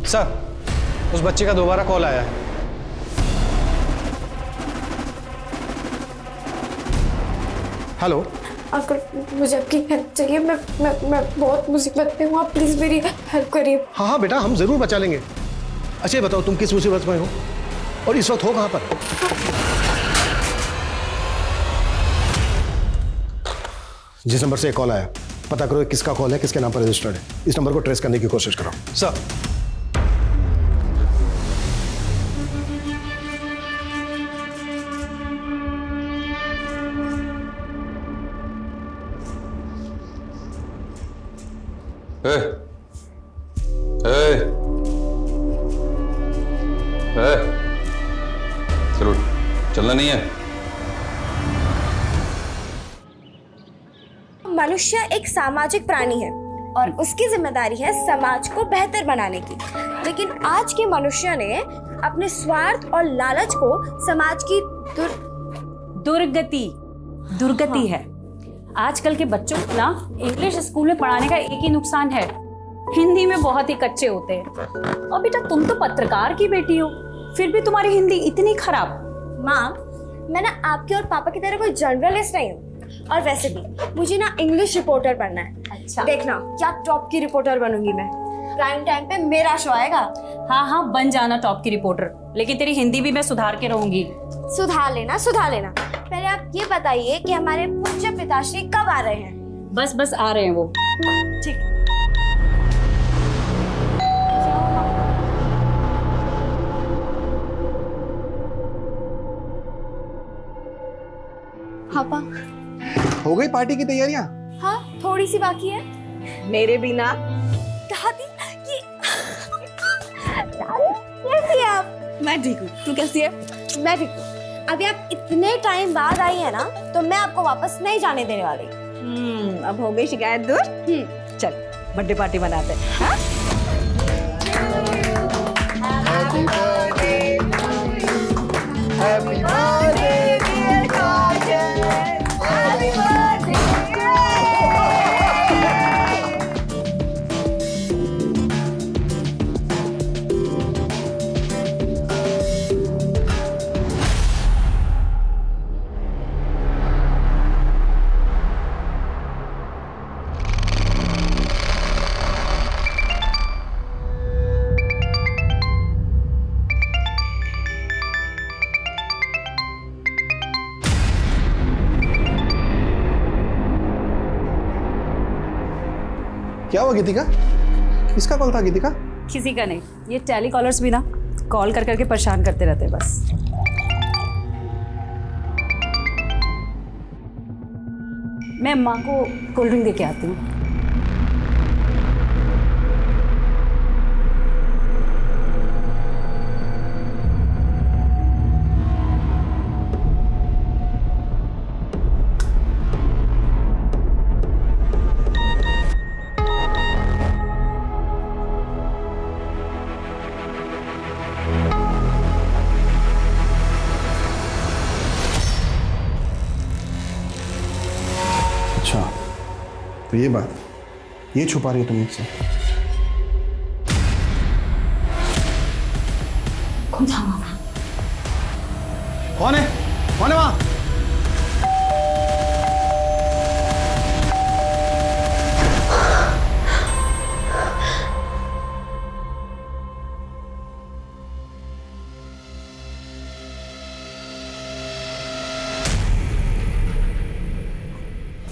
Sir, उस बच्चे का दोबारा कॉल आया है। हेलो अंकल, मुझे आपकी हेल्प चाहिए। मैं बहुत मुसीबत में हूँ, आप प्लीज मेरी हेल्प करिए। हाँ हाँ बेटा, हम जरूर बचा लेंगे। अच्छा बताओ, तुम किस मुसीबत में हो और इस वक्त हो कहां पर? जिस नंबर से कॉल आया, पता करो किसका कॉल है, किसके नाम पर रजिस्टर्ड है। इस नंबर को ट्रेस करने की कोशिश करो। सर, चलो, चलना नहीं है। मनुष्य एक सामाजिक प्राणी है और उसकी जिम्मेदारी है समाज को बेहतर बनाने की। लेकिन आज के मनुष्य ने अपने स्वार्थ और लालच को समाज की दुर्गति है। आजकल के बच्चों को ना इंग्लिश स्कूल में पढ़ाने का एक ही नुकसान है, हिंदी में बहुत ही कच्चे होते हैं। और बेटा, तुम तो पत्रकार की बेटी हो, फिर भी तुम्हारी हिंदी इतनी खराब। माँ, मैं ना आपके और पापा की तरह कोई जर्नलिस्ट नहीं हूँ। और वैसे भी मुझे ना इंग्लिश रिपोर्टर बनना है। अच्छा, देखना क्या टॉप की रिपोर्टर बनूंगी मैं। प्राइम टाइम पे मेरा शो आएगा। हाँ हाँ, बन जाना टॉप की रिपोर्टर, लेकिन तेरी हिंदी भी मैं सुधार के रहूंगी। सुधार लेना। पहले आप ये बताइए कि हमारे पूज्य पिताश्री कब आ रहे हैं? बस आ रहे हैं वो। ठीक। पापा, हो गई पार्टी की तैयारियां? हाँ थोड़ी सी बाकी है। मेरे बिना दादी, ये दादी कैसी है आप? मैं ठीक हूँ, तू कैसी है? मैं ठीक हूँ। अभी आप इतने टाइम बाद आई है ना, तो मैं आपको वापस नहीं जाने देने वाली। अब हो गई शिकायत दूर। चल बर्थडे पार्टी मनाते हैं। हाँ? Happy birthday, dear Kajan. Happy birthday. क्या हुआ गीतिका? किसका कॉल था गीतिका? किसी का नहीं, ये टेलीकॉलर्स भी ना कॉल कर करके परेशान करते रहते हैं बस। मैं माँ को कोल्ड ड्रिंक दे के आती हूँ। अच्छा, तो ये बात, ये छुपा रही हो तुम मुझसे? कौन है वहाँ?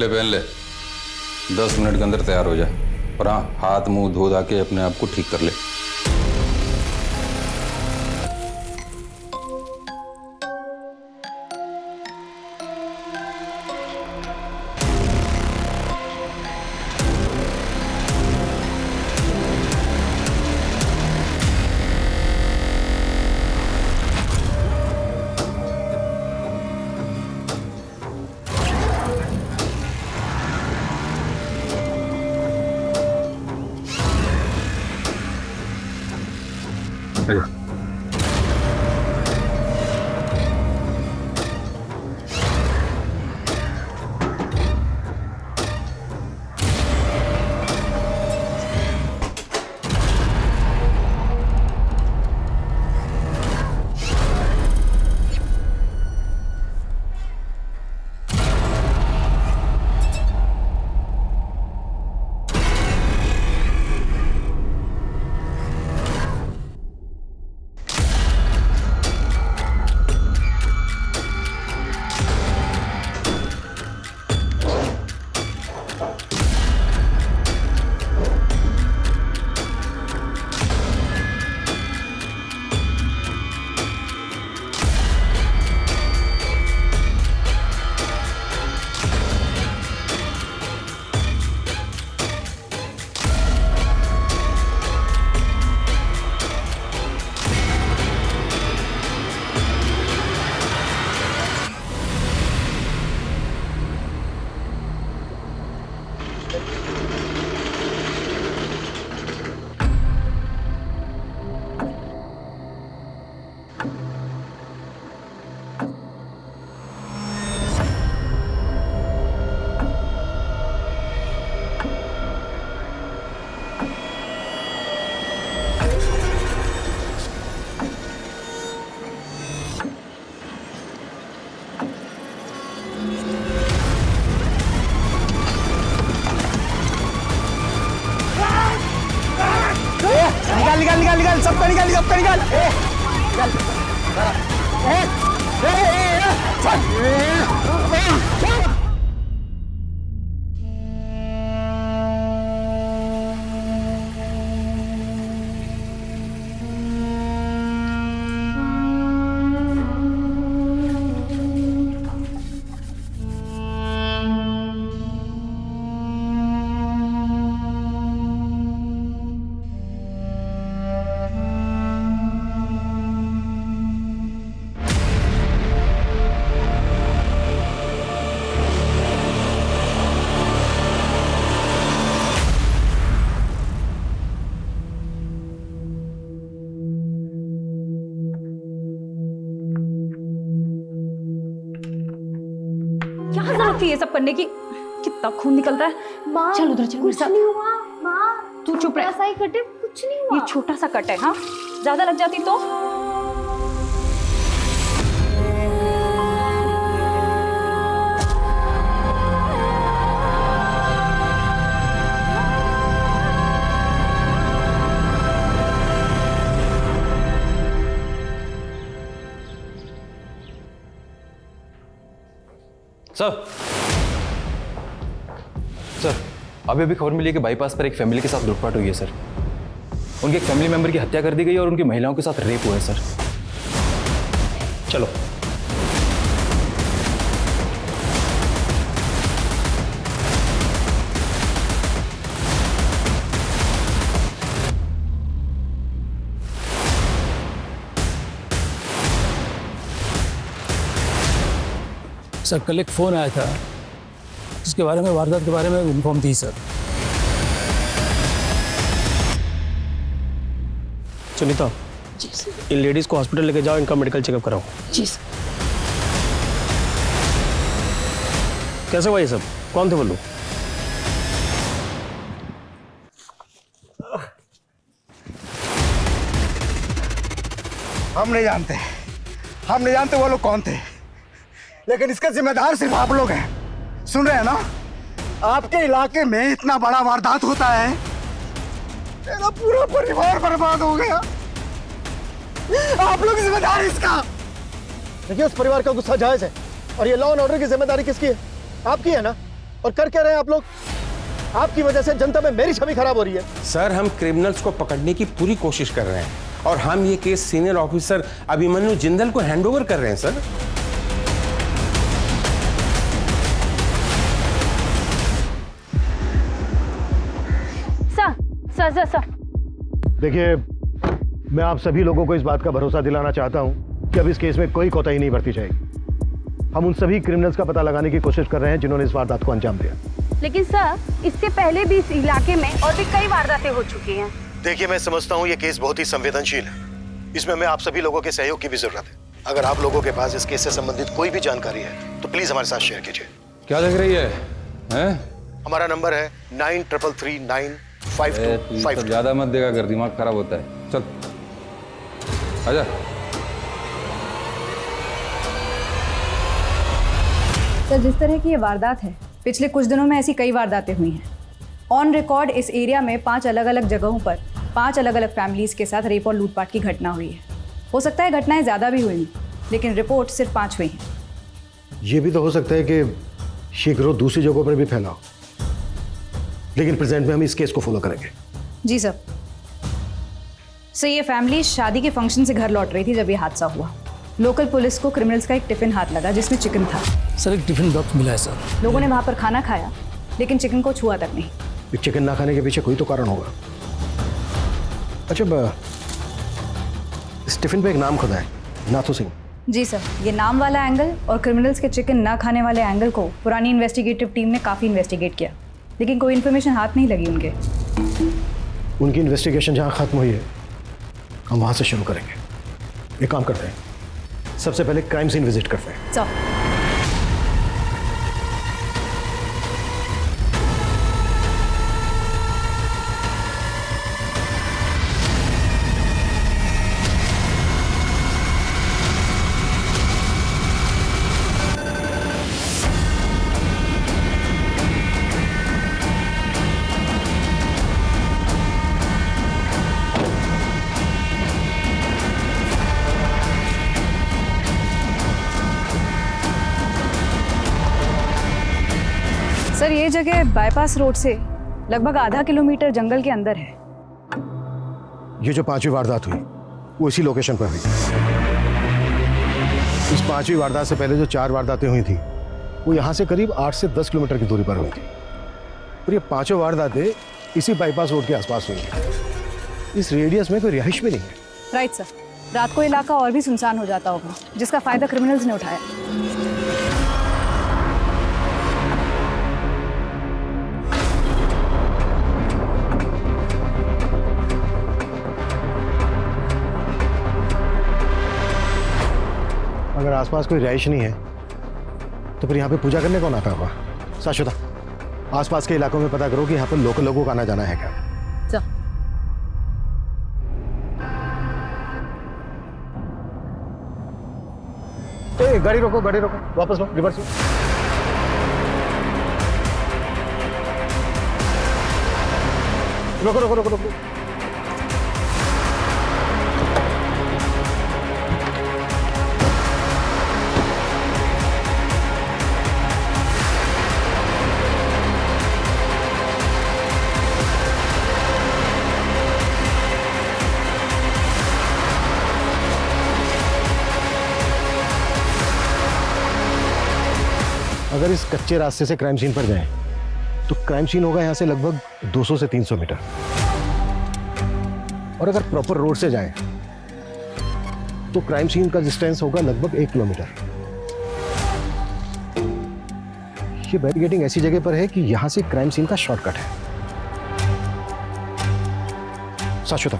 ले पहन ले, 10 मिनट के अंदर तैयार हो जा। और हाँ, हाथ मुंह धो धा के अपने आप को ठीक कर ले। सबको निकाल सबको निकाल। क्या जरूरत थी ये सब करने की? कितना खून निकल रहा है। माँ चल उधर चल, कुछ मेरे साथ। नहीं हुआ माँ, तू चुप रह। ऐसा ही कटे, कुछ नहीं हुआ। ये छोटा सा कट है, हाँ ज्यादा लग जाती तो। सर अभी अभी खबर मिली है कि बाईपास पर एक फैमिली के साथ लूटपाट हुई है सर। उनके एक फैमिली मेंबर की हत्या कर दी गई और उनकी महिलाओं के साथ रेप हुआ है सर। चलो। सर कल एक फ़ोन आया था जिसके बारे में, वारदात के बारे में इन्फॉर्म थी सर। सुनीता, इन लेडीज़ को हॉस्पिटल लेके जाओ, इनका मेडिकल चेकअप कराओ। जी सर। कैसे हुआ ये सब? कौन थे वो लोग? हम नहीं जानते वो लोग कौन थे, लेकिन इसका जिम्मेदार सिर्फ आप लोग हैं। सुन रहे हैं ना? आपके इलाके में इतना बड़ा वारदात होता है, मेरा पूरा परिवार बर्बाद हो गया। आप लोग जिम्मेदार हैं इसका। देखिए, उस परिवार का गुस्सा जायज है और ये लॉ एंड ऑर्डर की जिम्मेदारी किसकी है? आपकी है ना? और कर क्या रहे हैं आप लोग? आपकी वजह से जनता में मेरी छवि खराब हो रही है। सर, हम क्रिमिनल्स को पकड़ने की पूरी कोशिश कर रहे हैं और हम ये case senior officer Abhimanyu Jindal को हैंडओवर कर रहे हैं सर। सर देखिए, मैं आप सभी लोगों को इस बात का भरोसा दिलाना चाहता हूं कि अब इस केस में कोई कोताही नहीं बरती जाएगी। हम उन सभी क्रिमिनल्स का पता लगाने की कोशिश कर रहे हैं जिन्होंने इस वारदात को अंजाम दिया। लेकिन सर, इससे पहले भी इस इलाके में और भी कई वारदातें हो चुकी हैं। देखिए, मैं समझता हूं ये केस बहुत ही संवेदनशील है। इसमें हमें आप सभी लोगों के सहयोग की भी जरूरत है। अगर आप लोगों के पास इस केस से संबंधित कोई भी जानकारी है तो प्लीज हमारे साथ शेयर कीजिए। क्या लग रही है, हैं? हमारा नंबर है 93395252। ज्यादा मत देगा कर, दिमाग खराब होता है। चल आजा। सर, जिस तरह की ये वारदात है, पिछले कुछ दिनों में ऐसी कई वारदातें हुई हैं। ऑन रिकॉर्ड इस एरिया में 5 अलग अलग जगहों पर 5 अलग अलग फैमिलीज के साथ रेप और लूटपाट की घटना हुई है। हो सकता है घटनाएं ज़्यादा भी हुई, लेकिन रिपोर्ट सिर्फ 5 हुई हैं। ये भी तो हो सकता है कि ये गिरोह दूसरी जगहों पर भी फैला हो, लेकिन प्रेजेंट में हम इस केस को फॉलो करेंगे। जी सर। सर, ये फैमिली शादी के फंक्शन से घर लौट रही थी जब ये हादसा हुआ। लोकल पुलिस को क्रिमिनल्स का एक टिफिन हाथ लगा जिसमें चिकन था। सर, एक टिफिन बॉक्स मिला है सर। लोगों ने वहाँ पर खाना खाया, लेकिन चिकन को छुआ तक नहीं। चिकन ना खाने के पीछे कोई तो कारण होगा। अच्छा, इस टिफिन पे एक नाम खुदा है, नाथू सिंह। जी सर, ये नाम वाला एंगल और क्रिमिनल्स के चिकन ना खाने वाले एंगल को पुरानी इन्वेस्टिगेटिव टीम ने काफ़ी इन्वेस्टिगेट किया, लेकिन कोई इन्फॉर्मेशन हाथ नहीं लगी उनके। उनकी इन्वेस्टिगेशन जहाँ खत्म हुई है, हम वहाँ से शुरू करेंगे। एक काम करते हैं, सबसे पहले क्राइम सीन विजिट करते हैं। सर, सर ये जगह बाईपास रोड से लगभग आधा किलोमीटर जंगल के अंदर है। ये जो 5वीं वारदात हुई वो इसी लोकेशन पर हुई। इस 5वीं वारदात से पहले जो 4 वारदातें हुई थी वो यहाँ से करीब 8 से 10 किलोमीटर की दूरी पर हुई थी और ये 5 वारदातें इसी बाईपास रोड के आसपास हुई हैं। इस रेडियस में कोई रिहाइश भी नहीं है। राइट सर, रात को इलाका और भी सुनसान हो जाता होगा, जिसका फायदा क्रिमिनल्स ने उठाया। अगर आसपास कोई रिहाइश नहीं है तो फिर यहाँ पे पूजा करने कौन आता होगा? शाश्वता, आसपास के इलाकों में पता करो कि यहाँ पर लोकल लोगों का आना जाना है क्या। ए, गाड़ी रोको, वापस लो, रिवर्स लो। रोको। अगर इस कच्चे रास्ते से क्राइम सीन पर जाएं तो क्राइम सीन होगा यहाँ से लगभग 200 से 300 मीटर और अगर प्रॉपर रोड से जाएं तो क्राइम सीन का डिस्टेंस होगा लगभग 1 किलोमीटर। ये बैरिकेडिंग ऐसी जगह पर है कि यहाँ से क्राइम सीन का शॉर्टकट है। शाश्वता,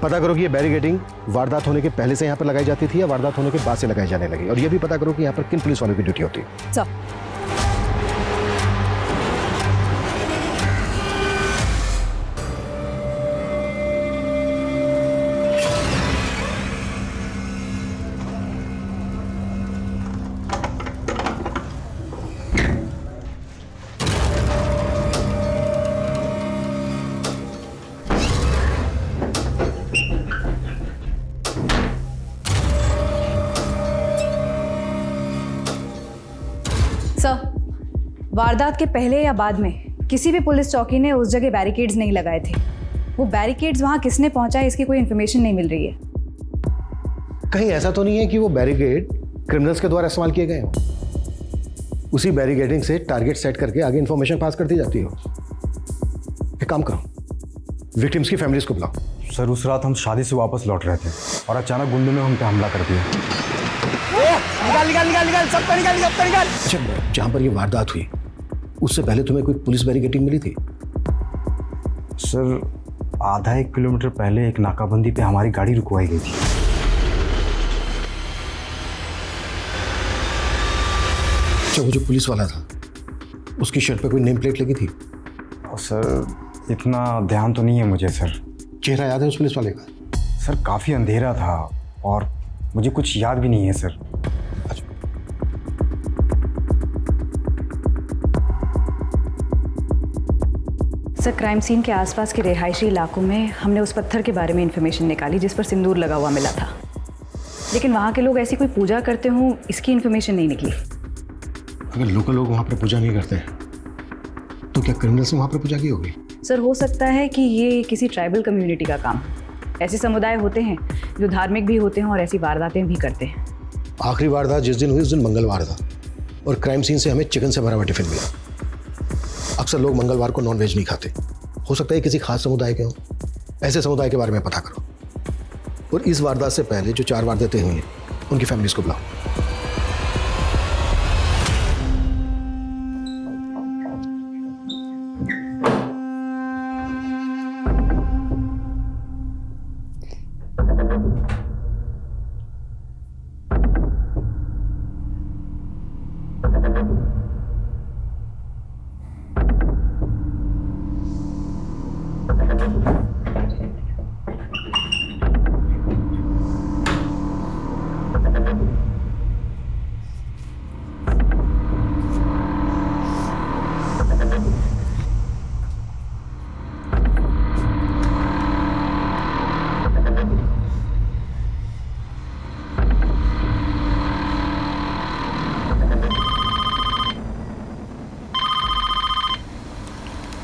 पता करो कि ये बैरिकेडिंग वारदात होने के पहले से यहाँ पर लगाई जाती थी या वारदात होने के बाद से लगाई जाने लगी, और ये भी पता करो कि यहाँ पर किन पुलिस वालों की ड्यूटी होती है। सर, वारदात के पहले या बाद में किसी भी पुलिस चौकी ने उस जगह बैरिकेड्स नहीं लगाए थे। वो बैरिकेड्स वहां किसने पहुंचाए इसकी कोई इन्फॉर्मेशन नहीं मिल रही है। कहीं ऐसा तो नहीं है कि वो बैरिकेड क्रिमिनल्स के द्वारा इस्तेमाल किए गए हो? उसी बैरिकेडिंग से टारगेट सेट करके आगे इंफॉर्मेशन पास कर दी जाती हो। एक काम करो, विक्टिम्स की फैमिलीज को बुलाओ। सर, उस रात हम शादी से वापस लौट रहे थे और अचानक गुंडों ने हम पे हमला कर दिया। निकाल सबको निकाल। अच्छा, जहां पर ये वारदात हुई उससे पहले तुम्हें कोई पुलिस बैरिकेडिंग मिली थी? सर, आधा 1 किलोमीटर पहले एक नाकाबंदी पे हमारी गाड़ी रुकवाई गई थी। अच्छा, वो जो पुलिस वाला था उसकी शर्ट पे कोई नेम प्लेट लगी थी? सर, इतना ध्यान तो नहीं है मुझे सर। चेहरा याद है उस पुलिस वाले का? सर, काफ़ी अंधेरा था और मुझे कुछ याद भी नहीं है सर। सर, क्राइम सीन के आसपास के रिहायशी इलाकों में हमने उस पत्थर के बारे में इंफॉर्मेशन निकाली जिस पर सिंदूर लगा हुआ मिला था, लेकिन वहाँ के लोग ऐसी कोई पूजा करते हों इसकी इंफॉर्मेशन नहीं निकली। अगर लोकल लोग वहाँ पर पूजा नहीं करते तो क्या क्रिमिनल्स ने वहाँ पर पूजा की होगी? सर, हो सकता है कि ये किसी ट्राइबल कम्युनिटी का काम। ऐसे समुदाय होते हैं जो धार्मिक भी होते हैं और ऐसी वारदातें भी करते हैं। आखिरी वारदात जिस दिन हुई उस दिन मंगलवार था और क्राइम सीन से हमें चिकन से भरा हुआ टिफिन मिला। अक्सर लोग मंगलवार को नॉनवेज नहीं खाते। हो सकता है किसी खास समुदाय के हों। ऐसे समुदाय के बारे में पता करो और इस वारदात से पहले जो 4 वारदातें हुई हैं उनकी फैमिलीज को बुलाओ।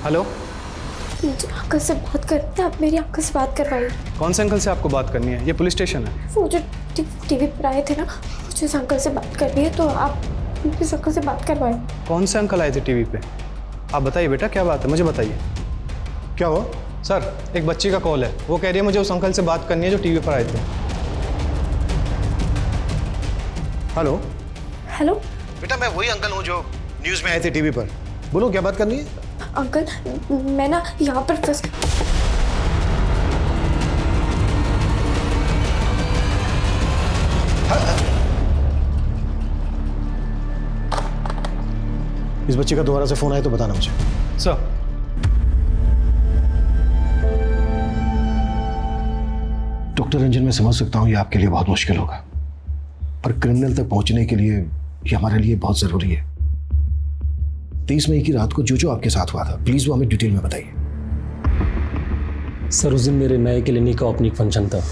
हेलो, मुझे अंकल से बात करनी है, आप मेरी अंकल से बात करवाइए। कौन से अंकल से आपको बात करनी है? ये पुलिस स्टेशन है। वो जो टीवी पर आए थे ना, मुझे उस अंकल से बात करनी है, तो आप इस अंकल से बात करवाइए। कौन से अंकल आए थे टीवी पे? आप बताइए बेटा, क्या बात है, मुझे बताइए। क्या हुआ? सर, एक बच्ची का कॉल है, वो कह रही है मुझे उस अंकल से बात करनी है जो टीवी पर आए थे। हेलो हेलो बेटा, मैं वही अंकल हूँ जो न्यूज़ में आए थे टीवी पर। बोलो, क्या बात करनी है? अंकल, मैं ना यहाँ पर फंस इस बच्चे का दोबारा से फोन आए तो बताना मुझे। सर, डॉक्टर रंजन, मैं समझ सकता हूँ ये आपके लिए बहुत मुश्किल होगा, पर क्रिमिनल तक पहुंचने के लिए ये हमारे लिए बहुत जरूरी है। 23 मई की रात को जो जो आपके साथ हुआ था, प्लीज वो हमें डिटेल में बताइए। सर, उस दिन मेरे नए क्लिनिक का ओपनिंग फंक्शन था।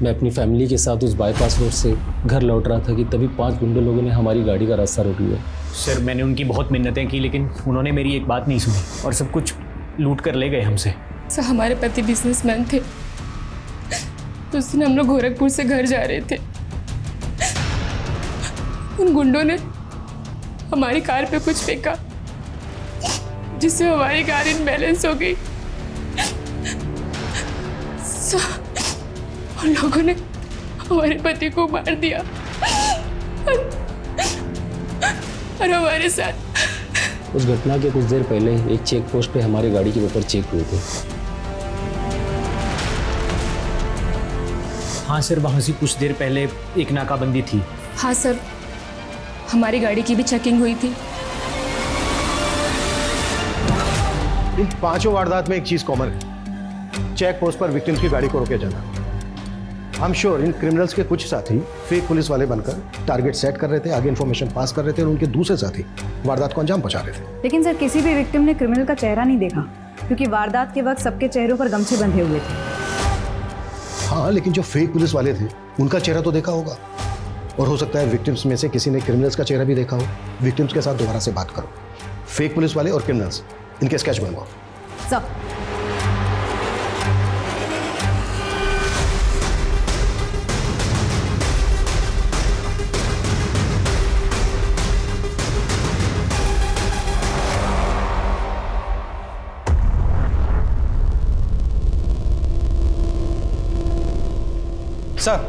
मैं अपनी फैमिली के साथ उस बाईपास रोड से घर लौट रहा था कि तभी 5 गुंडे लोगों ने हमारी गाड़ी का रास्ता रोक लिया। सर, मैंने उनकी बहुत मिन्नतें की, लेकिन उन्होंने मेरी एक बात नहीं सुनी और सब कुछ लूट कर ले गए हमसे। सर, हमारे पति बिजनेसमैन थे, तो उस दिन हम लोग गोरखपुर से घर जा रहे थे। उन गुंडों ने हमारी कार पे कुछ फेंका, जिससे हमारी कार इनबैलेंस हो गई। उन लोगों ने हमारे पति को मार दिया और हमारे साथ। उस घटना के कुछ देर पहले एक चेक पोस्ट पे हमारी गाड़ी के पेपर चेक हुए थे। हाँ सर, वहाँ से कुछ देर पहले एक नाकाबंदी थी। हाँ सर, हमारी गाड़ी की भी चेकिंग हुई थी। इन 5 वारदात में एक चीज कॉमन है, चेक पोस्ट पर विक्टिम्स की गाड़ी को रोके जाना। I am sure in criminals के कुछ साथी फेक पुलिस वाले बनकर टारगेट सेट कर रहे थे, आगे इन्फॉर्मेशन पास कर रहे थे और उनके दूसरे साथी वारदात को अंजाम पहुंचा रहे थे। लेकिन सर, किसी भी विक्टिम ने क्रिमिनल का चेहरा नहीं देखा, क्योंकि वारदात के वक्त सबके चेहरों पर गमछे बंधे हुए थे। हाँ, लेकिन जो फेक पुलिस वाले थे उनका चेहरा तो देखा होगा, और हो सकता है विक्टिम्स में से किसी ने क्रिमिनल्स का चेहरा भी देखा हो। विक्टिम्स के साथ दोबारा से बात करो, फेक पुलिस वाले और क्रिमिनल्स, इनके स्केच बनवाओ। सर,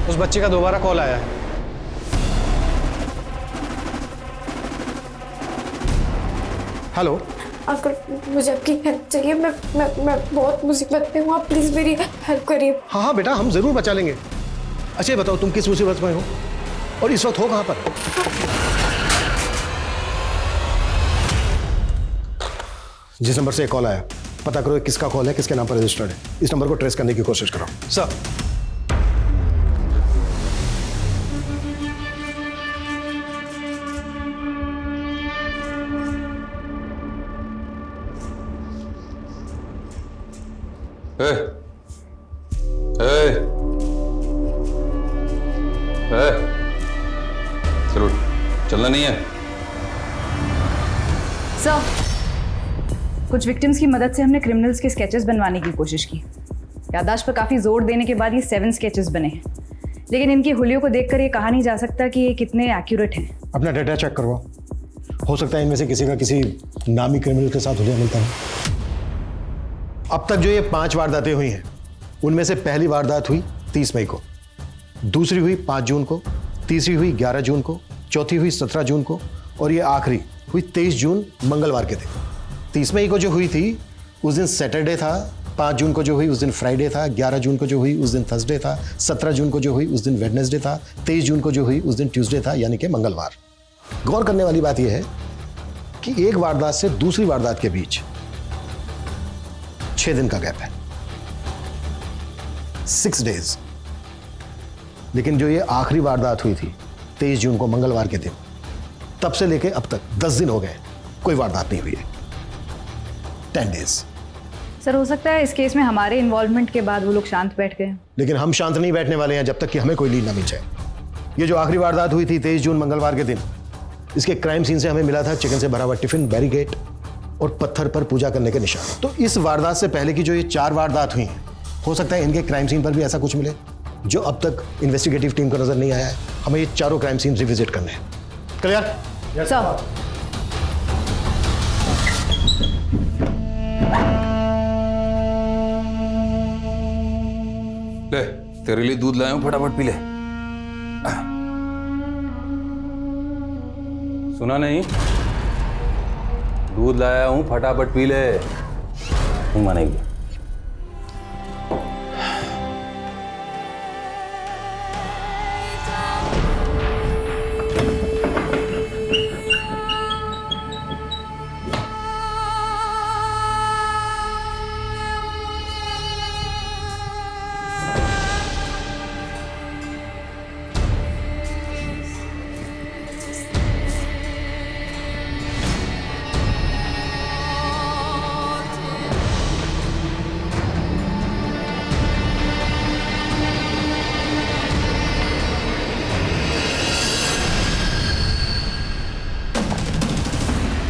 उस बच्चे का दोबारा कॉल आया है। हेलो अंकल, मुझे आपकी हेल्प चाहिए। मैं बहुत मुसीबत में हूँ, आप प्लीज़ मेरी हेल्प करिए। हाँ हाँ बेटा, हम जरूर बचा लेंगे। अच्छा बताओ, तुम किस मुसीबत में हो और इस वक्त हो कहाँ पर? जिस नंबर से कॉल आया, पता करो किसका कॉल है, किसके नाम पर रजिस्टर्ड है। इस नंबर को ट्रेस करने की कोशिश करो। सर, चलो, चलना नहीं है। सर, कुछ विक्टिम्स की मदद से हमने क्रिमिनल्स के स्केचेस बनवाने की कोशिश की। याददाश्त पर काफ़ी जोर देने के बाद ये 7 स्केचेस बने हैं, लेकिन इनकी हुलियों को देखकर ये कहा नहीं जा सकता कि ये कितने एक्यूरेट हैं। अपना डेटा चेक करवाओ, हो सकता है इनमें से किसी का किसी नामी क्रिमिनल के साथ हुलिया मिलता है। अब तक जो ये 5 वारदातें हुई हैं, उनमें से पहली वारदात हुई 30 मई को, दूसरी हुई 5 जून को, तीसरी हुई 11 जून को, चौथी हुई 17 जून को, और ये आखिरी हुई 23 जून मंगलवार के दिन। 30 मई को जो हुई थी उस दिन सैटरडे था, 5 जून को जो हुई उस दिन फ्राइडे था, 11 जून को जो हुई उस दिन थर्सडे था, 17 जून को जो हुई उस दिन वेडनेसडे था, 23 जून को जो हुई उस दिन ट्यूसडे था, यानी कि मंगलवार। गौर करने वाली बात यह है कि एक वारदात से दूसरी वारदात के बीच 6 दिन का गैप है, 6 डेज। लेकिन जो ये आखिरी वारदात हुई थी 23 जून को मंगलवार के दिन, तब से लेके अब तक 10 दिन हो गए, कोई वारदात नहीं हुई है। 10 डेज। सर, हो सकता है इस केस में हमारे इन्वॉल्वमेंट के बाद वो लोग शांत बैठ गए, लेकिन हम शांत नहीं बैठने वाले हैं जब तक कि हमें कोई लीड ना मिल जाए। ये जो आखिरी वारदात हुई थी 23 जून मंगलवार के दिन, इसके क्राइम सीन से हमें मिला था चिकन से भरा हुआ टिफिन, बैरिकेड, और पत्थर पर पूजा करने के निशान। तो इस वारदात से पहले की जो ये 4 वारदात हुई हैं, हो सकता है इनके क्राइम सीन पर भी ऐसा कुछ मिले जो अब तक इन्वेस्टिगेटिव टीम को नजर नहीं आया है। हमें ये चारों क्राइम सीन रिविजिट करने हैं। क्लियर? सर। ले तेरे लिए दूध लाया हूं, फटाफट पी ले। सुना नहीं? दूध लाया हूं, फटाफट पी ले। नहीं मानेगी।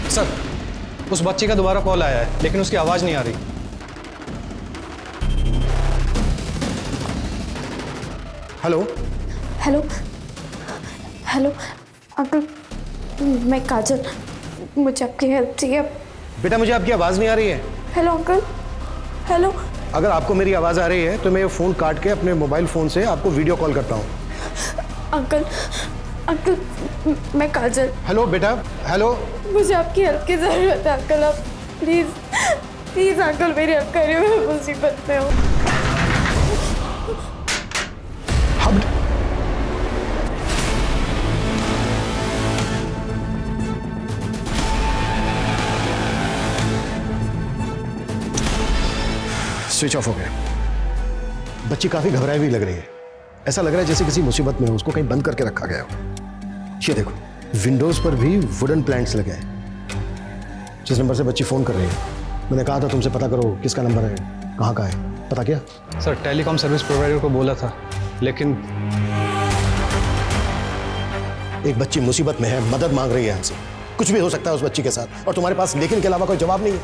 सर, उस बच्ची का दोबारा कॉल आया है, लेकिन उसकी आवाज नहीं आ रही। हेलो हेलो हेलो अंकल, मैं काजल, मुझे आपकी हेल्प चाहिए। बेटा, मुझे आपकी आवाज नहीं आ रही है। Hello uncle, hello. अगर आपको मेरी आवाज आ रही है तो मैं ये फोन काट के अपने मोबाइल फोन से आपको वीडियो कॉल करता हूँ। अंकल अंकल, मैं काजल। हेलो बेटा, हेलो। मुझे आपकी हेल्प की जरूरत है अंकल, आप प्लीज प्लीज अंकल मेरी हेल्प करिए, मैं मुसीबत में हूँ। स्विच ऑफ हो गया। बच्ची काफी घबराई हुई लग रही है। ऐसा लग रहा है जैसे किसी मुसीबत में हो, उसको कहीं बंद करके रखा गया हो। ये देखो, विंडोज पर भी वुडन प्लैंक्स लगे हैं। जिस नंबर से बच्ची फोन कर रही है, मैंने कहा था तुमसे पता करो किसका नंबर है, कहाँ का है। पता किया? सर, टेलीकॉम सर्विस प्रोवाइडर को बोला था, लेकिन एक बच्ची मुसीबत में है, मदद मांग रही है हमसे। कुछ भी हो सकता है उस बच्ची के साथ, और तुम्हारे पास लेकिन के अलावा कोई जवाब नहीं है।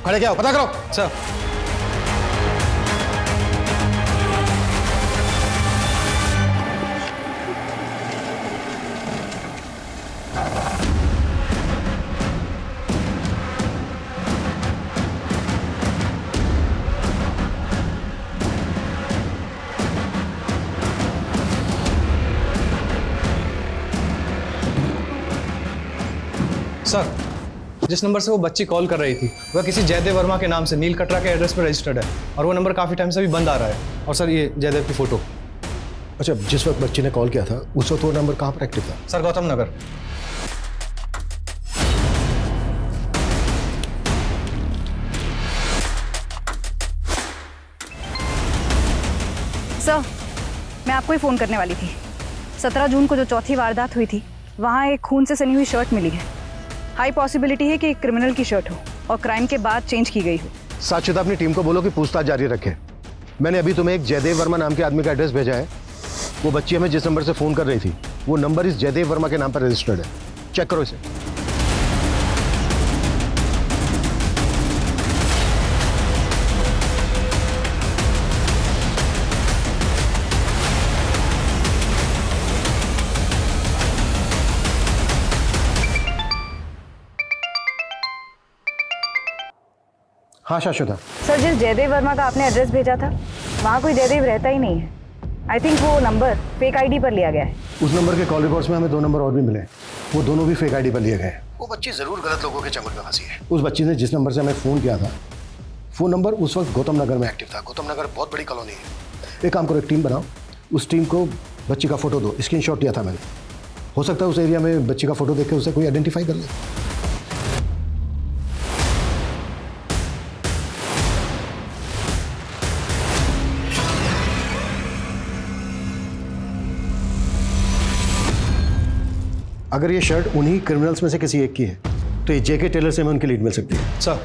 खड़े क्या हो, पता करो। सर, सर, जिस नंबर से वो बच्ची कॉल कर रही थी वह किसी जयदेव वर्मा के नाम से नील कटरा के एड्रेस पर रजिस्टर्ड है, और वो नंबर काफ़ी टाइम से भी बंद आ रहा है। और सर, ये जयदेव की फ़ोटो। अच्छा, जिस वक्त बच्ची ने कॉल किया था उस वक्त वो नंबर कहाँ पर एक्टिव था? सर, गौतम नगर। सर, मैं आपको ही फ़ोन करने वाली थी। 17 जून को जो चौथी वारदात हुई थी, वहाँ एक खून से सनी हुई शर्ट मिली है। हाई पॉसिबिलिटी है कि एक क्रिमिनल की शर्ट हो और क्राइम के बाद चेंज की गई हो। साक्षिता, अपनी टीम को बोलो कि पूछताछ जारी रखे। मैंने अभी तुम्हें एक जयदेव वर्मा नाम के आदमी का एड्रेस भेजा है। वो बच्ची हमें जिस नंबर से फ़ोन कर रही थी, वो नंबर इस जयदेव वर्मा के नाम पर रजिस्टर्ड है। चेक करो इसे। हाँ शाश्वता। सर, जिस जयदेव वर्मा का आपने एड्रेस भेजा था, वहाँ कोई जयदेव रहता ही नहीं है। आई थिंक वो नंबर फेक आईडी पर लिया गया है। उस नंबर के कॉल रिकॉर्ड्स में हमें 2 नंबर और भी मिले, वो दोनों भी फेक आईडी पर लिए गए। वो बच्ची जरूर गलत लोगों के चंगुल में फंसी है। उस बच्ची ने जिस नंबर से हमें फ़ोन किया था, वो नंबर उस वक्त गौतम नगर में एक्टिव था। गौतम नगर बहुत बड़ी कॉलोनी है। एक काम करो, एक टीम बनाओ, उस टीम को बच्ची का फोटो दो। स्क्रीनशॉट लिया था मैंने, हो सकता है उस एरिया में बच्ची का फोटो देख के उसे कोई आइडेंटिफाई कर ले। अगर ये शर्ट उन्हीं क्रिमिनल्स में से किसी एक की है तो ये जेके टेलर से हमें उनकी लीड मिल सकती है। सर,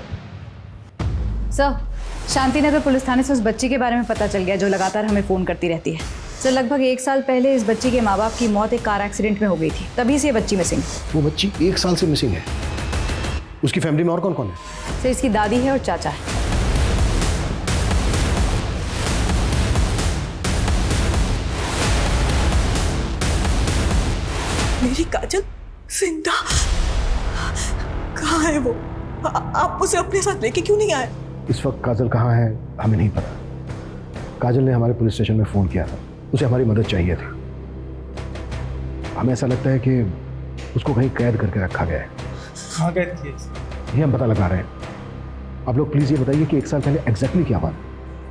शांतिनगर पुलिस थाने से उस बच्ची के बारे में पता चल गया जो लगातार हमें फ़ोन करती रहती है। सर, लगभग 1 साल पहले इस बच्ची के माँ बाप की मौत एक कार एक्सीडेंट में हो गई थी, तभी से ये बच्ची मिसिंग। वो बच्ची 1 साल से मिसिंग है। उसकी फैमिली में और कौन कौन है? सर इसकी दादी है और चाचा है। मेरी काजल जिंदा कहाँ है वो? आप उसे अपने साथ लेके क्यों नहीं आए? इस वक्त काजल कहाँ है हमें नहीं पता। काजल ने हमारे पुलिस स्टेशन में फ़ोन किया था, उसे हमारी मदद चाहिए थी। हमें ऐसा लगता है कि उसको कहीं कैद करके रखा गया है। कहाँ कैद किए? ये हम पता लगा रहे हैं। आप लोग प्लीज़ ये बताइए कि 1 साल पहले एग्जैक्टली क्या हुआ?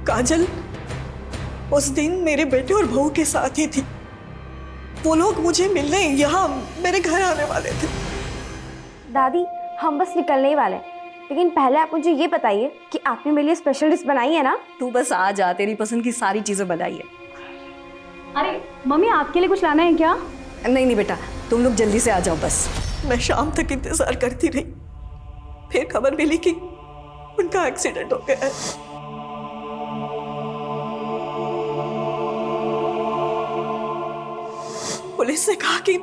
काजल उस दिन मेरे बेटे और बहू के साथ ही थी। वो लोग मुझे मिलने यहाँ मेरे घर आने वाले थे। दादी हम बस निकलने ही वाले हैं, लेकिन पहले आप मुझे ये बताइए कि आपने मेरे लिए स्पेशल डिश बनाई है ना? तू बस आ जा, तेरी पसंद की सारी चीजें बनाई है। अरे मम्मी आपके लिए कुछ लाना है क्या? नहीं बेटा, तुम लोग जल्दी से आ जाओ बस। मैं शाम तक इंतजार करती रही, फिर खबर मिली कि उनका एक्सीडेंट हो गया है। पुलिस ने कहा कि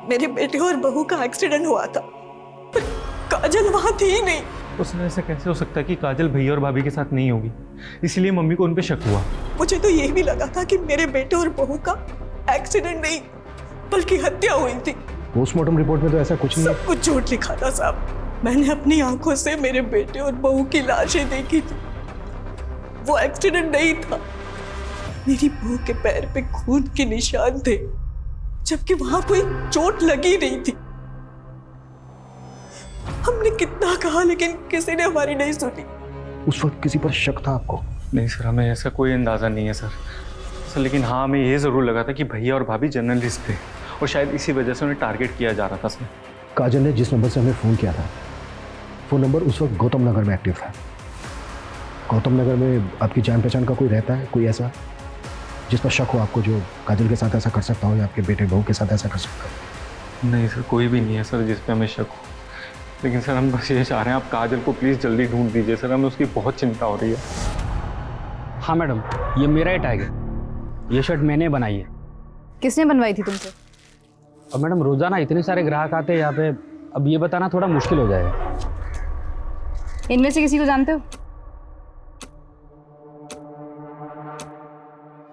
मेरे बेटे और बहू का एक्सीडेंट हुआ था, पर काजल वहां थी ही नहीं। उसमें ऐसा कैसे हो सकता है कि काजल भैया और भाभी के साथ नहीं होगी? इसलिए मम्मी को उन पे शक हुआ। मुझे तो ये भी लगा था कि मेरे बेटे और बहू का एक्सीडेंट नहीं बल्कि हत्या हुई थी। पोस्टमार्टम रिपोर्ट में तो ऐसा कुछ नहीं। सब कुछ झूठ लिखा था साहब। मैंने अपनी आंखों से मेरे बेटे और बहू की लाशें देखी थी। वो एक्सीडेंट नहीं था। मेरी बहू के पैर पे खून के निशान थे, जबकि वहां कोई चोट लगी नहीं थी। हमने कितना कहा लेकिन किसी ने हमारी नहीं सुनी। उस वक्त किसी पर शक था आपको? नहीं सर, हमें ऐसा कोई अंदाजा नहीं है सर। लेकिन हाँ, हमें ये जरूर लगा था कि भैया और भाभी जर्नलिस्ट थे और शायद इसी वजह से उन्हें टारगेट किया जा रहा था सर। काजल ने जिस नंबर से हमें फ़ोन किया था, वो नंबर उस वक्त गौतम नगर में एक्टिव था। गौतम नगर में आपकी जान पहचान का कोई रहता है, कोई ऐसा जिस पर शक हो आपको, जो काजल के साथ ऐसा कर सकता हो या आपके बेटे बहू के साथ ऐसा कर सकता हो? नहीं सर, कोई भी नहीं है सर जिस पे हमें शक हो। लेकिन सर हम बस ये चाह रहे हैं आप काजल को प्लीज़ जल्दी ढूंढ दीजिए सर, हमें उसकी बहुत चिंता हो रही है। हाँ मैडम, ये मेरा ही टैग है। ये शर्ट मैंने बनाई है। किसने बनवाई थी तुमसे? और मैडम रोजाना इतने सारे ग्राहक आते हैं यहाँ पे, अब ये बताना थोड़ा मुश्किल हो जाएगा। इनमें से किसी को जानते हो?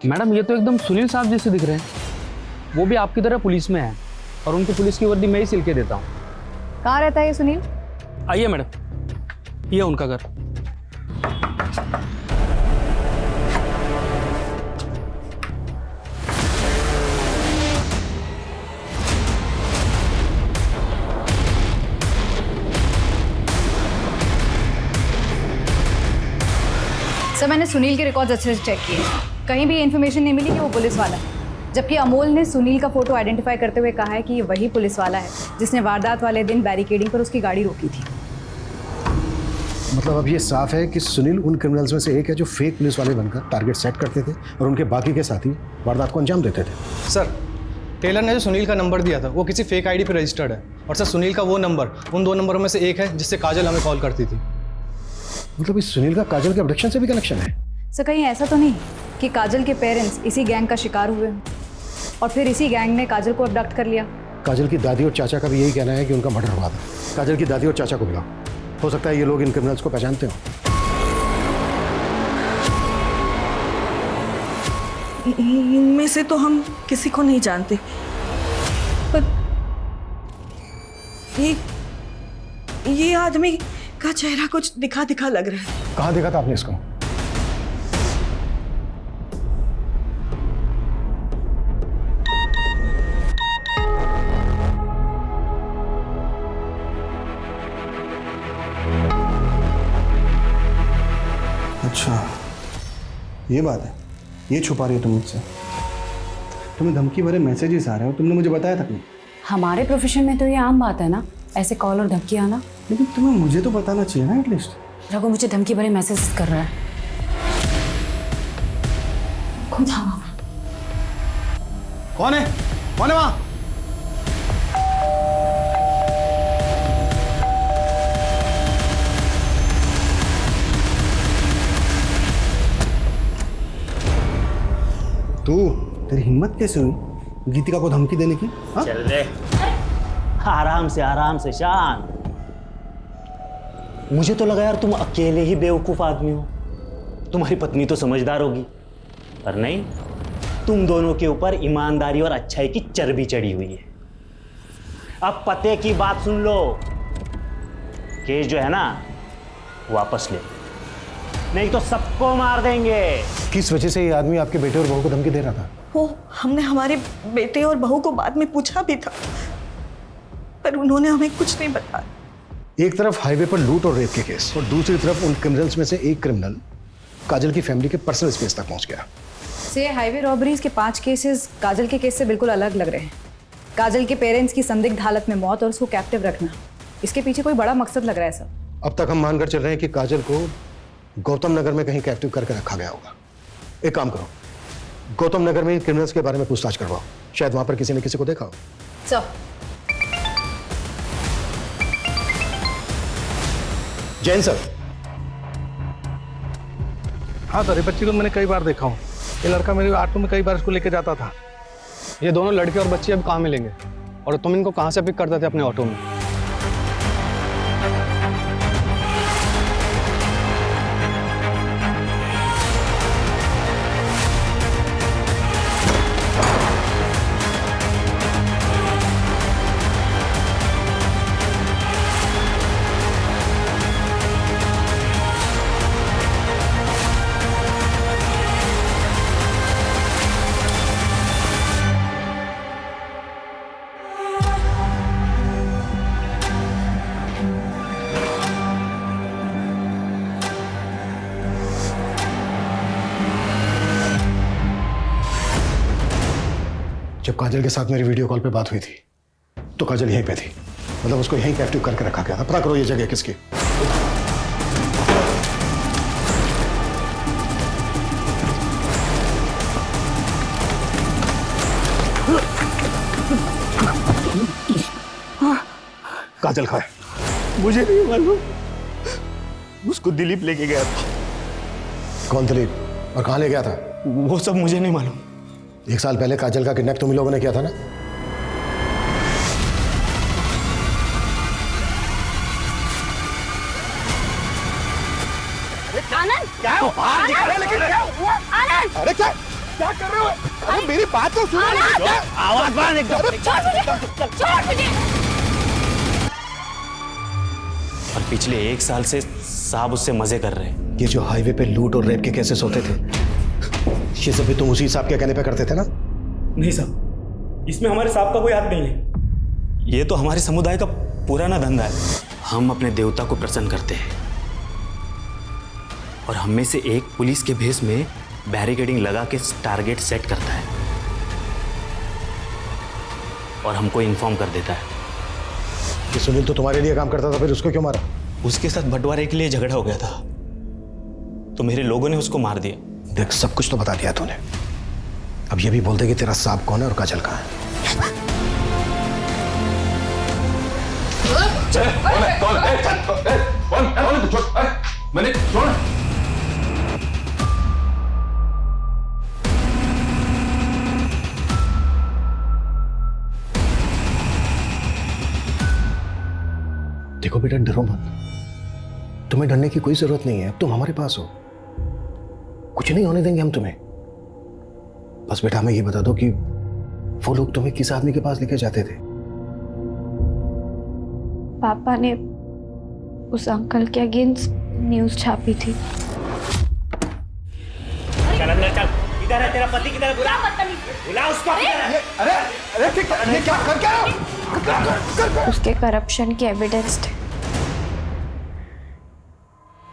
मैडम ये तो एकदम सुनील साहब जैसे दिख रहे हैं। वो भी आपकी तरह पुलिस में है और उनकी पुलिस की वर्दी मैं ही सिल के देता हूँ। कहाँ रहता है ये सुनील? आइए मैडम, ये उनका घर। सर मैंने सुनील के रिकॉर्ड्स अच्छे से चेक किए, कहीं भी ये इन्फॉर्मेशन नहीं मिली कि वो पुलिस वाला है। जबकि अमोल ने सुनील का फोटो आइडेंटिफाई करते हुए कहा है कि ये वही पुलिस वाला है जिसने वारदात वाले दिन बैरिकेडिंग पर उसकी गाड़ी रोकी थी। मतलब अब ये साफ है कि सुनील उन क्रिमिनल्स में से एक है जो फेक पुलिस वाले बनकर टारगेट सेट करते थे और उनके बाकी के साथी वारदात को अंजाम देते थे। सर टेलर ने जो सुनील का नंबर दिया था वो किसी फेक आईडी पे रजिस्टर्ड है, और सर सुनील का वो नंबर उन 2 नंबरों में से एक है जिससे काजल हमें कॉल करती थी। मतलब इस सुनील का काजल के अब्डक्शन से भी कनेक्शन है? सर कहीं ऐसा तो नहीं कि काजल के पेरेंट्स इसी गैंग का शिकार हुए हों और फिर इसी गैंग ने काजल को अबडक्ट कर लिया? काजल की दादी और चाचा का भी यही कहना है कि उनका मर्डर हुआ था। काजल की दादी और चाचा को बुलाओ, हो सकता है ये लोग इन क्रिमिनल्स को पहचानते हो। इनमें से तो हम किसी को नहीं जानते, पर ये आदमी का चेहरा कुछ दिखा दिखा लग रहा है। कहाँ देखा था आपने इसको? अच्छा ये बात है, ये छुपा रही हो तुम मुझसे? तुम्हें धमकी भरे मैसेजेस आ रहे हो, तुमने मुझे बताया तक नहीं। हमारे प्रोफेशन में तो ये आम बात है ना, ऐसे कॉल और धमकी आना। लेकिन तुम्हें मुझे तो बताना चाहिए ना एटलीस्ट। रघु मुझे धमकी भरे मैसेज कर रहा है। कौन है? कौन है वहाँ? तू, तेरी हिम्मत कैसे हुई गीतिका को धमकी देने की? हाँ? चल रे, आराम से शांत। मुझे तो लगा यार तुम अकेले ही बेवकूफ आदमी हो, तुम्हारी पत्नी तो समझदार होगी, पर नहीं, तुम दोनों के ऊपर ईमानदारी और अच्छाई की चर्बी चढ़ी हुई है। अब पते की बात सुन लो, केस जो है ना वापस ले, नहीं तो सबको मार देंगे। किस वजह से ये आदमी आपके बेटे और बहू को धमकी दे रहा था? वो हमने हमारे बेटे और बहू को बाद में पूछा भी था, पर उन्होंने हमें कुछ नहीं बताया। एक तरफ हाईवे पर लूट और रेप के केस और दूसरी तरफ उन क्रिमिनल्स में से एक क्रिमिनल काजल की फैमिली के पर्सनल स्पेस तक पहुंच गया। से हाईवे रॉबरीज के 5 केसेस काजल के केस से बिल्कुल अलग लग रहे हैं। काजल के पेरेंट्स की संदिग्ध हालत में मौत और उसको कैप्टिव रखना, इसके पीछे कोई बड़ा मकसद लग रहा है सर। अब तक हम मानकर चल रहे हैं कि काजल को गौतम नगर में कहीं कैप्टिव करके रखा गया होगा। एक काम करो, गौतम नगर में क्रिमिनल्स के बारे में पूछताछ करवाओ, शायद वहां पर किसी ने किसी को देखा हो। Sir Jain sir. हाँ सर, ये बच्ची को मैंने कई बार देखा हूँ। ये लड़का मेरे ऑटो में कई बार इसको लेके जाता था। ये दोनों लड़के और बच्ची अब कहाँ मिलेंगे? और तुम इनको कहाँ से पिक करते थे अपने ऑटो में? जब काजल के साथ मेरी वीडियो कॉल पे बात हुई थी तो काजल यहीं पे थी, मतलब उसको यहीं कैप्टिव करके रखा गया था। पता करो ये जगह किसकी। काजल कहाँ है? मुझे नहीं मालूम, उसको दिलीप लेके गया था। कौन दिलीप और कहाँ ले गया था? वो सब मुझे नहीं मालूम। 1 साल पहले काजल का किडनैप तुम ही लोगों ने किया था ना? आनंद, क्या हो? बाहर दिखा रहे लेकिन क्या हुआ? आनंद, अरे क्या कर रहे हो? अरे मेरी बात तो सुनो। आवाज बाहर एकदम। छोड़ मुझे। और पिछले 1 साल से साहब उससे मजे कर रहे हैं। ये जो हाईवे पे लूट और रेप के केसेस होते थे, ये सब भी तुम उसी साहब के कहने पे करते थे ना? नहीं साहब, इसमें हमारे साहब का कोई हाथ नहीं है। ये तो हमारे समुदाय का पुराना धंधा है। हम अपने देवता को प्रसन्न करते हैं और हम में से एक पुलिस के भेष में बैरिकेडिंग लगा के टारगेट सेट करता है और हमको इन्फॉर्म कर देता है। कि सुनील तो तुम्हारे लिए काम करता था, फिर उसको क्यों मारा? उसके साथ बंटवारे के लिए झगड़ा हो गया था तो मेरे लोगों ने उसको मार दिया। देख, सब कुछ तो बता दिया तूने, अब ये भी बोल दे कि तेरा साहब कौन है और काजल कहाँ है। मैंने छोड़। देखो बेटा, डरो मत, तुम्हें डरने की कोई जरूरत नहीं है। अब तुम हमारे पास हो, कुछ नहीं होने देंगे हम तुम्हें। बस बेटा हमें ये बता दो कि वो लोग तुम्हें किस आदमी के पास लेके जाते थे? पापा ने उस अंकल के अगेंस्ट न्यूज़ छापी थी। चल अंदर चल। इधर है तेरा पति, किधर? बुला बुला उसको। अरे अरे क्या कर क्या? उसके करप्शन के एविडेंस थे,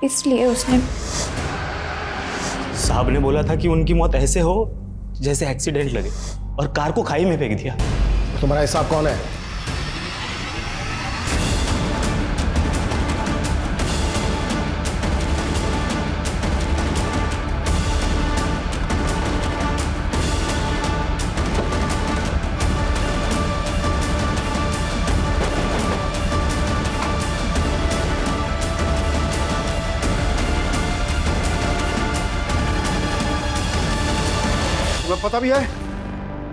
इसलिए उसने। साहब ने बोला था कि उनकी मौत ऐसे हो जैसे एक्सीडेंट लगे और कार को खाई में फेंक दिया। तुम्हारा हिसाब कौन है? पता भी है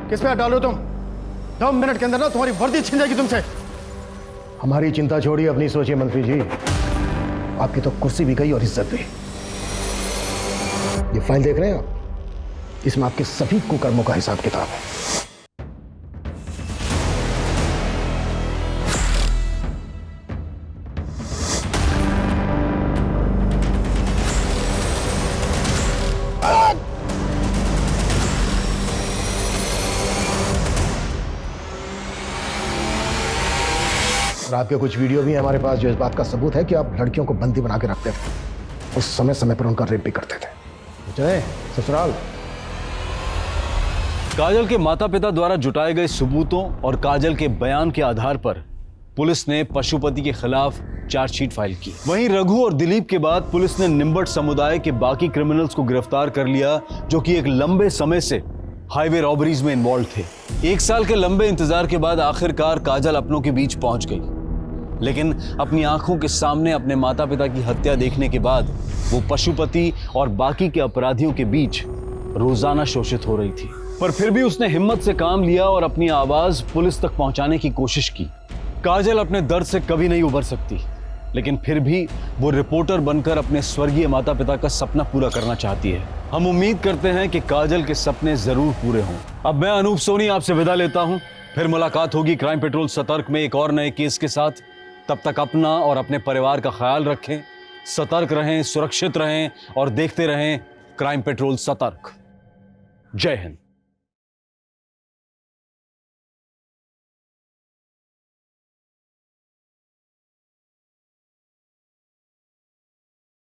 किस पे हाथ डालो तुम? 2 मिनट के अंदर ना तुम्हारी वर्दी छिन जाएगी तुमसे। हमारी चिंता छोड़िए, अपनी सोचिए मंत्री जी। आपकी तो कुर्सी भी गई और इज्जत भी। ये फाइल देख रहे हैं आप, इसमें आपके सभी कुकर्मों का हिसाब किताब है। और आपके कुछ वीडियो भी हैं हमारे पास जो इस बात का सबूत है कि आप लड़कियों को बंदी बना के रखते थे और समय समय पर उनका रेप भी करते थे। चले ससुराल। काजल के माता पिता द्वारा जुटाए गए सबूतों और काजल के बयान के आधार पर पुलिस ने पशुपति के खिलाफ चार्जशीट फाइल की। वहीं रघु और दिलीप के बाद पुलिस ने निम्बट समुदाय के बाकी क्रिमिनल्स को गिरफ्तार कर लिया जो कि एक लंबे समय से हाईवे रॉबरीज में इन्वॉल्व थे। 1 साल के लंबे इंतजार के बाद आखिरकार काजल अपनों के बीच पहुंच गई, लेकिन अपनी आंखों के सामने अपने माता पिता की हत्या देखने के बाद वो पशुपति और बाकी के अपराधियों के बीच रोजाना शोषित हो रही थी। पर फिर भी उसने हिम्मत से काम लिया और अपनी आवाज पुलिस तक पहुंचाने की कोशिश की। काजल अपने दर्द से कभी नहीं उबर सकती, लेकिन फिर भी वो रिपोर्टर बनकर अपने स्वर्गीय माता पिता का सपना पूरा करना चाहती है। हम उम्मीद करते हैं कि काजल के सपने जरूर पूरे हों। अब मैं अनूप सोनी आपसे विदा लेता हूं, फिर मुलाकात होगी क्राइम पेट्रोल सतर्क में एक और नए केस के साथ। तब तक अपना और अपने परिवार का ख्याल रखें, सतर्क रहें, सुरक्षित रहें और देखते रहें क्राइम पेट्रोल सतर्क। जय हिंद।